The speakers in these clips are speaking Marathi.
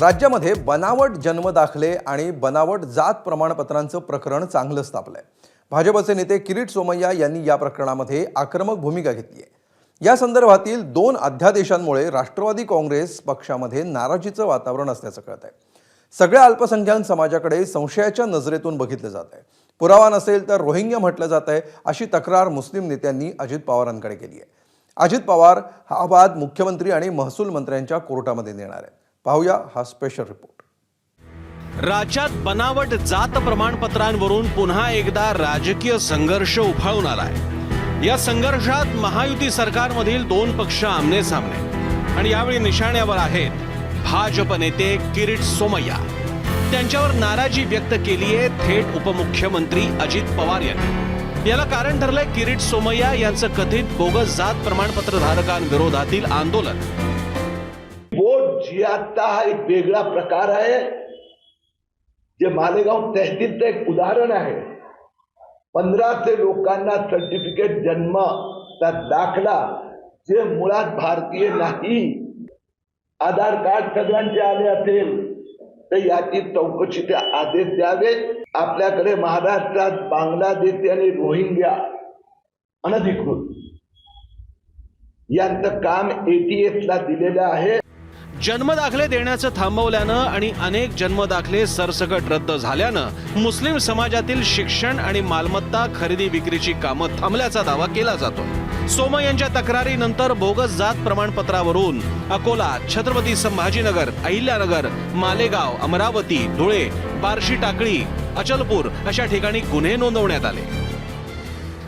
राज्यामध्ये बनावट जन्मदाखले आणि बनावट जात प्रमाणपत्रांचं प्रकरण चांगलंच तापलंय। भाजपचे नेते किरीट सोमय्या यांनी या प्रकरणामध्ये आक्रमक भूमिका घेतली आहे। या संदर्भातील 2 अध्यादेशांमुळे राष्ट्रवादी काँग्रेस पक्षामध्ये नाराजीचं वातावरण असल्याचं कळत आहे। सगळ्या अल्पसंख्याक समाजाकडे संशयाच्या नजरेतून बघितलं जात आहे। पुरावा नसेल तर रोहिंग्या म्हटलं जात आहे, अशी तक्रार मुस्लिम नेत्यांनी अजित पवारांकडे केली आहे। अजित पवार हा वाद मुख्यमंत्री आणि महसूल मंत्र्यांच्या कोर्टामध्ये नेणार आहेत। पाहूया हा स्पेशल रिपोर्ट। राज्यात बनावट जात प्रमाणपत्रांवरून पुन्हा एकदा राजकीय संघर्ष उफाळून आलाय। या संघर्षात महायुती सरकारमधील 2 पक्ष आमने सामने आणि यावेळी निशाण्यावर आहेत भाजप नेते किरीट सोमय्या। त्यांच्यावर नाराजी व्यक्त केली आहे थेट उपमुख्यमंत्री अजित पवार यांनी। याला कारण ठरलंय किरीट सोमय्या यांचं कथित बोगस जात प्रमाणपत्र धारकांविरोधातील आंदोलन। वोट जिहादचा हा एक वेगळा प्रकार आहे, जे मालेगाव तहसीलचं एक उदाहरण आहे। 1500 लोकांना सर्टिफिकेट जन्मचा दाखला जे मुळात भारतीय नाही, आधार कार्ड सगळ्यांचे आले असेल तर याची चौकशीचे आदेश द्यावेत। आपल्याकडे महाराष्ट्रात बांगलादेशी आणि रोहिंग्या अनधिकृत यांचं काम ATS ला दिलेलं आहे। जन्मदाखले देण्याचं थांबवल्यानं आणि अनेक जन्मदाखले सरसकट रद्द झाल्यानं मुस्लिम समाजातील शिक्षण आणि मालमत्ता खरेदी विक्रीची कामं थांबल्याचा दावा केला जातो। सोमय्यांच्या तक्रारीनंतर बोगस जात प्रमाणपत्रावरून अकोला, छत्रपती संभाजीनगर, अहिल्यानगर, मालेगाव, अमरावती, धुळे, बार्शी टाकळी, अचलपूर अशा ठिकाणी गुन्हे नोंदवण्यात आले।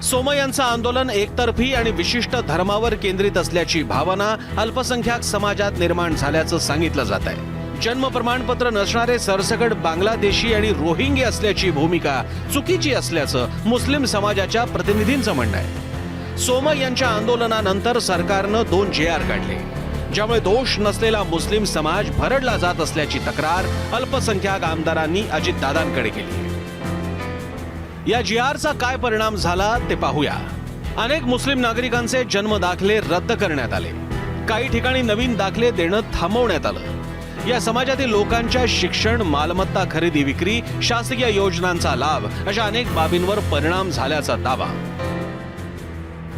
सोमय्यांचं आंदोलन एकतर्फी आणि विशिष्ट धर्मावर केंद्रित असल्याची भावना अल्पसंख्याक समाजात निर्माण झाल्याचं सांगितलं जात आहे। जन्म प्रमाणपत्र नसणारे सरसकट बांगलादेशी आणि रोहिंग्या असल्याची भूमिका चुकीची असल्याचं मुस्लिम समाजाच्या प्रतिनिधींचं म्हणणं आहे। सोमय्यांच्या आंदोलनानंतर सरकारनं 2 JR काढले, ज्यामुळे दोष नसलेला मुस्लिम समाज भरडला जात असल्याची तक्रार अल्पसंख्याक आमदारांनी अजितदादांकडे केली। या JRचा काय परिणाम झाला ते पाहूया। अनेक मुस्लिम नागरिकांचे जन्मदाखले रद्द करण्यात आले, काही ठिकाणी नवीन दाखले देणं थांबवण्यात आलं। या समाजातील लोकांच्या शिक्षण, मालमत्ता खरेदी विक्री, शासकीय योजनांचा लाभ अशा अनेक बाबींवर परिणाम झाल्याचा दावा।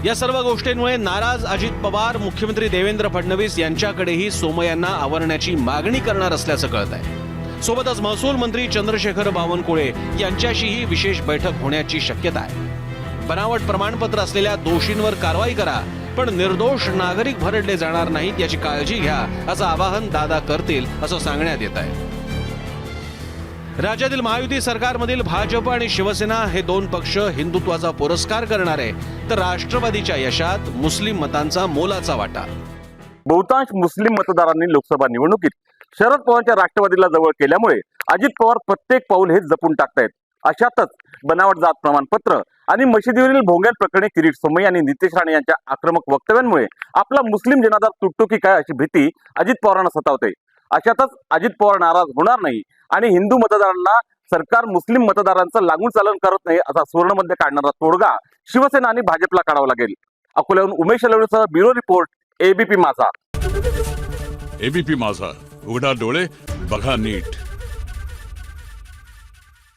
या सर्व गोष्टींमुळे नाराज अजित पवार मुख्यमंत्री देवेंद्र फडणवीस यांच्याकडेही सोमय्यांना आवरण्याची मागणी करणार असल्याचं कळत आहे। सोबतच महसूल मंत्री चंद्रशेखर बावनकुळे यांच्याशीही विशेष बैठक होण्याची शक्यता आहे। बनावट प्रमाणपत्र असलेल्या दोषींवर कारवाई करा, पण निर्दोष नागरिक भरडले जाणार नाहीत याची काळजी घ्या, असं आवाहन दादा करतील असं सांगण्यात येत आहे। राज्यातील महायुती सरकारमधील भाजप आणि शिवसेना हे 2 पक्ष हिंदुत्वाचा पुरस्कार करणारे, तर राष्ट्रवादीच्या यशात मुस्लिम मतांचा मोलाचा वाटा। बहुतांश मुस्लिम मतदारांनी लोकसभा निवडणुकीत शरद पवारांच्या राष्ट्रवादीला जवळ केल्यामुळे अजित पवार प्रत्येक पाऊल हे जपून टाकतायत। अशातच बनावट जात प्रमाणपत्र आणि मशिदीवरील भोंग्यांप्रकरणी किरीट सोमय्या आणि नितेश राणे यांच्या आक्रमक वक्तव्यांमुळे आपला मुस्लिम जनाधार तुटतो की काय अशी भीती अजित पवारांना सतावते। अशातच अजित पवार नाराज होणार नाही आणि हिंदू मतदारांना सरकार मुस्लिम मतदारांचं लागून चालन करत नाही असा सुवर्णमध्य काढणारा तोडगा शिवसेना आणि भाजपला काढावा लागेल। अकोल्याहून उमेश लवणेसह ब्युरो रिपोर्ट, ABP माझा। ABP माझा, उघडा डोळे बघा नीट।